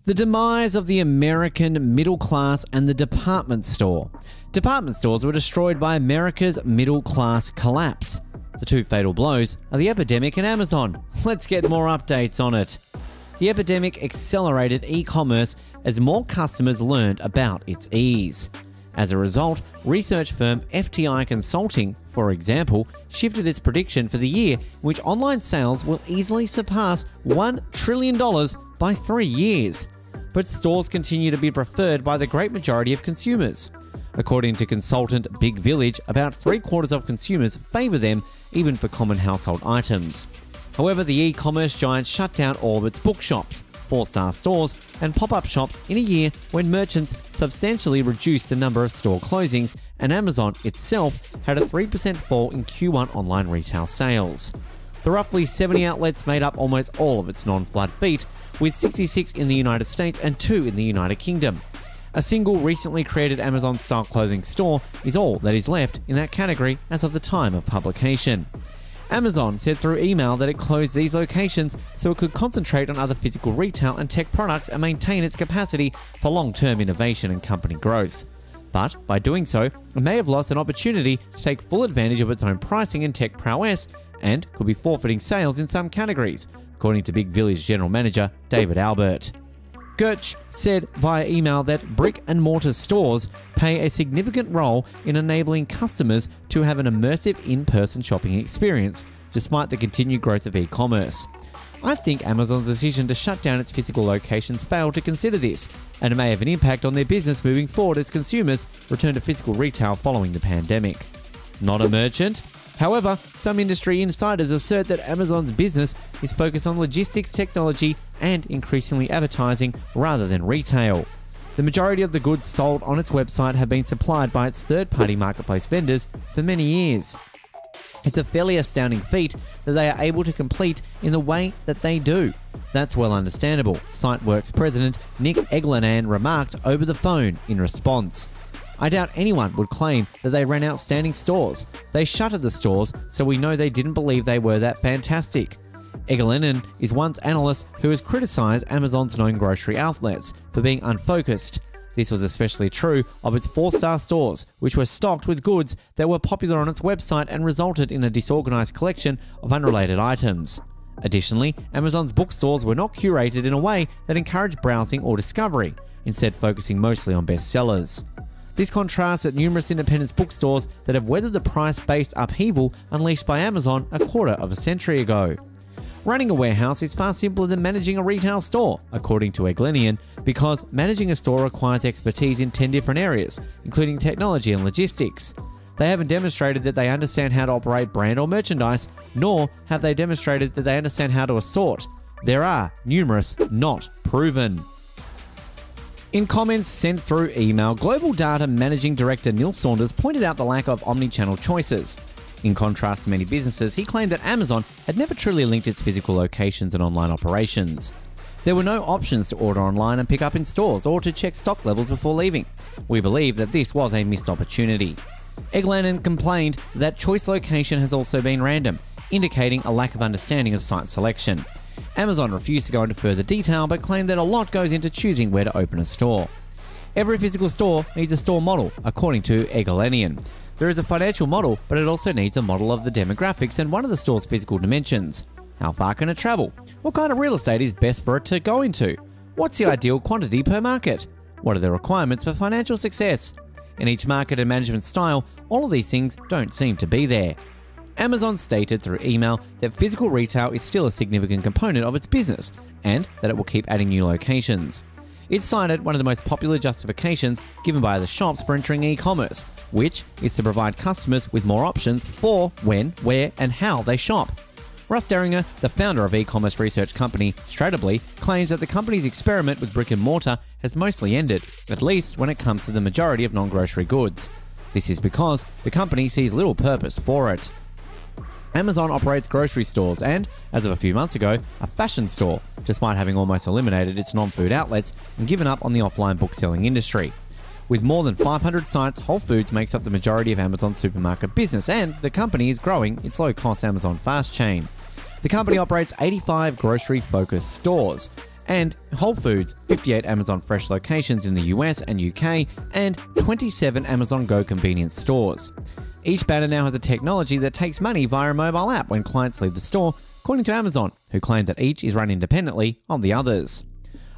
The demise of the American middle class and the department store. Department stores were destroyed by America's middle class collapse. The two fatal blows are the epidemic and Amazon. Let's get more updates on it. The epidemic accelerated e-commerce as more customers learned about its ease. As a result, research firm FTI Consulting, for example, shifted its prediction for the year in which online sales will easily surpass $1 trillion by 3 years. But stores continue to be preferred by the great majority of consumers. According to consultant Big Village, about 3/4 of consumers favour them even for common household items. However, the e-commerce giant shut down all of its bookshops, 4-star stores, and pop-up shops in a year when merchants substantially reduced the number of store closings, and Amazon itself had a 3% fall in Q1 online retail sales. The roughly 70 outlets made up almost all of its non-flood feet, with 66 in the United States and 2 in the United Kingdom. A single recently created Amazon-style clothing store is all that is left in that category as of the time of publication. Amazon said through email that it closed these locations so it could concentrate on other physical retail and tech products and maintain its capacity for long-term innovation and company growth. But by doing so, it may have lost an opportunity to take full advantage of its own pricing and tech prowess, and could be forfeiting sales in some categories, according to Big Village General Manager David Albert. Gertsch said via email that brick-and-mortar stores play a significant role in enabling customers to have an immersive in-person shopping experience, despite the continued growth of e-commerce. I think Amazon's decision to shut down its physical locations failed to consider this, and it may have an impact on their business moving forward as consumers return to physical retail following the pandemic. Not a merchant? However, some industry insiders assert that Amazon's business is focused on logistics technology and increasingly advertising rather than retail. The majority of the goods sold on its website have been supplied by its third-party marketplace vendors for many years. It's a fairly astounding feat that they are able to complete in the way that they do. That's well understandable, SiteWorks president Nick Eglinen remarked over the phone in response. I doubt anyone would claim that they ran outstanding stores. They shuttered the stores, so we know they didn't believe they were that fantastic. Eglinen is one analyst who has criticised Amazon's known grocery outlets for being unfocused. This was especially true of its 4-star stores, which were stocked with goods that were popular on its website and resulted in a disorganised collection of unrelated items. Additionally, Amazon's bookstores were not curated in a way that encouraged browsing or discovery, instead focusing mostly on bestsellers. This contrasts at numerous independent bookstores that have weathered the price-based upheaval unleashed by Amazon a quarter of a century ago. Running a warehouse is far simpler than managing a retail store, according to Eglinen, because managing a store requires expertise in 10 different areas, including technology and logistics. They haven't demonstrated that they understand how to operate brand or merchandise, nor have they demonstrated that they understand how to assort. There are numerous not proven. In comments sent through email, Global Data Managing Director Neil Saunders pointed out the lack of omni-channel choices. In contrast to many businesses, he claimed that Amazon had never truly linked its physical locations and online operations. There were no options to order online and pick up in stores or to check stock levels before leaving. We believe that this was a missed opportunity. Eglinen complained that choice location has also been random, indicating a lack of understanding of site selection. Amazon refused to go into further detail but claimed that a lot goes into choosing where to open a store. Every physical store needs a store model, according to Eglinen. There is a financial model, but it also needs a model of the demographics and one of the store's physical dimensions. How far can it travel? What kind of real estate is best for it to go into? What's the ideal quantity per market? What are the requirements for financial success? In each market and management style, all of these things don't seem to be there. Amazon stated through email that physical retail is still a significant component of its business and that it will keep adding new locations. It cited one of the most popular justifications given by the shops for entering e-commerce, which is to provide customers with more options for when, where, and how they shop. Russ Derringer, the founder of e-commerce research company Stratably, claims that the company's experiment with brick and mortar has mostly ended, at least when it comes to the majority of non-grocery goods. This is because the company sees little purpose for it. Amazon operates grocery stores and, as of a few months ago, a fashion store, despite having almost eliminated its non-food outlets and given up on the offline book-selling industry. With more than 500 sites, Whole Foods makes up the majority of Amazon's supermarket business, and the company is growing its low-cost Amazon fast chain. The company operates 85 grocery-focused stores. and Whole Foods, 58 Amazon Fresh locations in the US and UK, and 27 Amazon Go convenience stores. Each banner now has a technology that takes money via a mobile app when clients leave the store, according to Amazon, who claim that each is run independently of the others.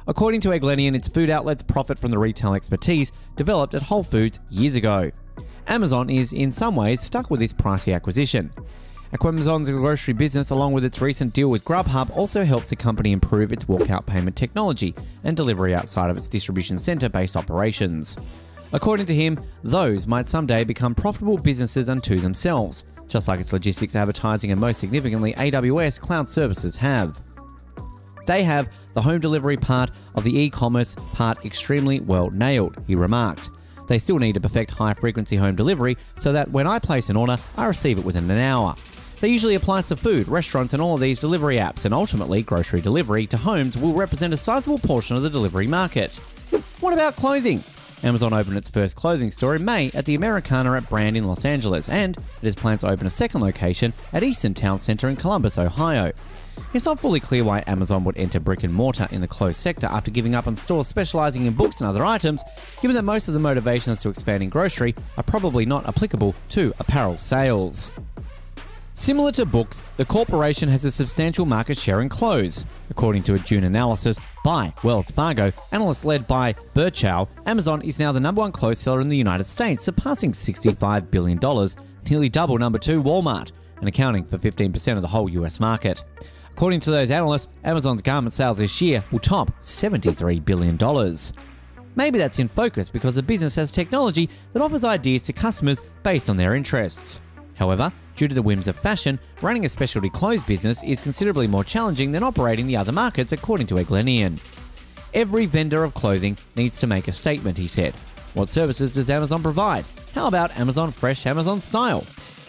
According to Eglenian, its food outlets profit from the retail expertise developed at Whole Foods years ago. Amazon is, in some ways, stuck with this pricey acquisition. Amazon's grocery business, along with its recent deal with Grubhub, also helps the company improve its walkout payment technology and delivery outside of its distribution center-based operations. According to him, those might someday become profitable businesses unto themselves, just like its logistics, advertising, and most significantly, AWS cloud services have. They have the home delivery part of the e-commerce part extremely well nailed, he remarked. They still need to perfect high-frequency home delivery so that when I place an order, I receive it within an hour. That usually applies to food, restaurants, and all of these delivery apps, and ultimately, grocery delivery to homes will represent a sizable portion of the delivery market. What about clothing? Amazon opened its first clothing store in May at the Americana at Brand in Los Angeles, and it has plans to open a second location at Eastern Town Center in Columbus, Ohio. It's not fully clear why Amazon would enter brick and mortar in the clothes sector after giving up on stores specializing in books and other items, given that most of the motivations to expand in grocery are probably not applicable to apparel sales. Similar to books, the corporation has a substantial market share in clothes. According to a June analysis by Wells Fargo, analysts led by Birchow, Amazon is now the #1 clothes seller in the United States, surpassing $65 billion, nearly double number 2 Walmart, and accounting for 15% of the whole US market. According to those analysts, Amazon's garment sales this year will top $73 billion. Maybe that's in focus because the business has technology that offers ideas to customers based on their interests. However, due to the whims of fashion, running a specialty clothes business is considerably more challenging than operating the other markets, according to Eglenian. Every vendor of clothing needs to make a statement, he said. What services does Amazon provide? How about Amazon Fresh, Amazon Style?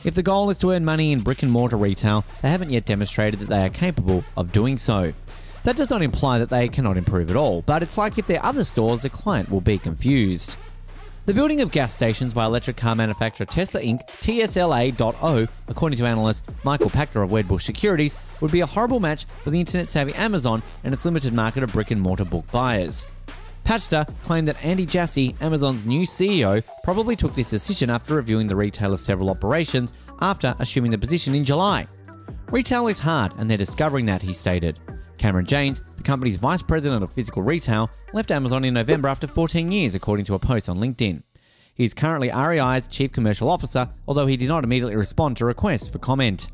If the goal is to earn money in brick and mortar retail, they haven't yet demonstrated that they are capable of doing so. That does not imply that they cannot improve at all, but it's like if there are other stores, the client will be confused. The building of gas stations by electric car manufacturer Tesla Inc., TSLA.O, according to analyst Michael Pachter of Wedbush Securities, would be a horrible match for the internet-savvy Amazon and its limited market of brick-and-mortar book buyers. Pachter claimed that Andy Jassy, Amazon's new CEO, probably took this decision after reviewing the retailer's several operations after assuming the position in July. Retail is hard, and they're discovering that, he stated. Cameron Janes, the company's vice president of physical retail, left Amazon in November after 14 years, according to a post on LinkedIn. He is currently REI's chief commercial officer, although he did not immediately respond to requests for comment.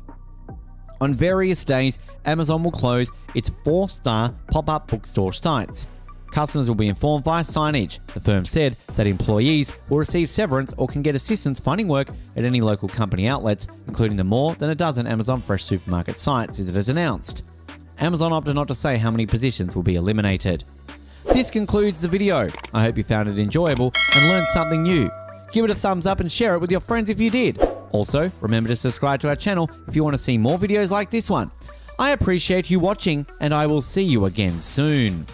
On various days, Amazon will close its 4-star pop-up bookstore sites. Customers will be informed via signage. The firm said that employees will receive severance or can get assistance finding work at any local company outlets, including the more than a dozen Amazon Fresh supermarket sites, as it has announced. Amazon opted not to say how many positions will be eliminated. This concludes the video. I hope you found it enjoyable and learned something new. Give it a thumbs up and share it with your friends if you did. Also, remember to subscribe to our channel if you want to see more videos like this one. I appreciate you watching, and I will see you again soon.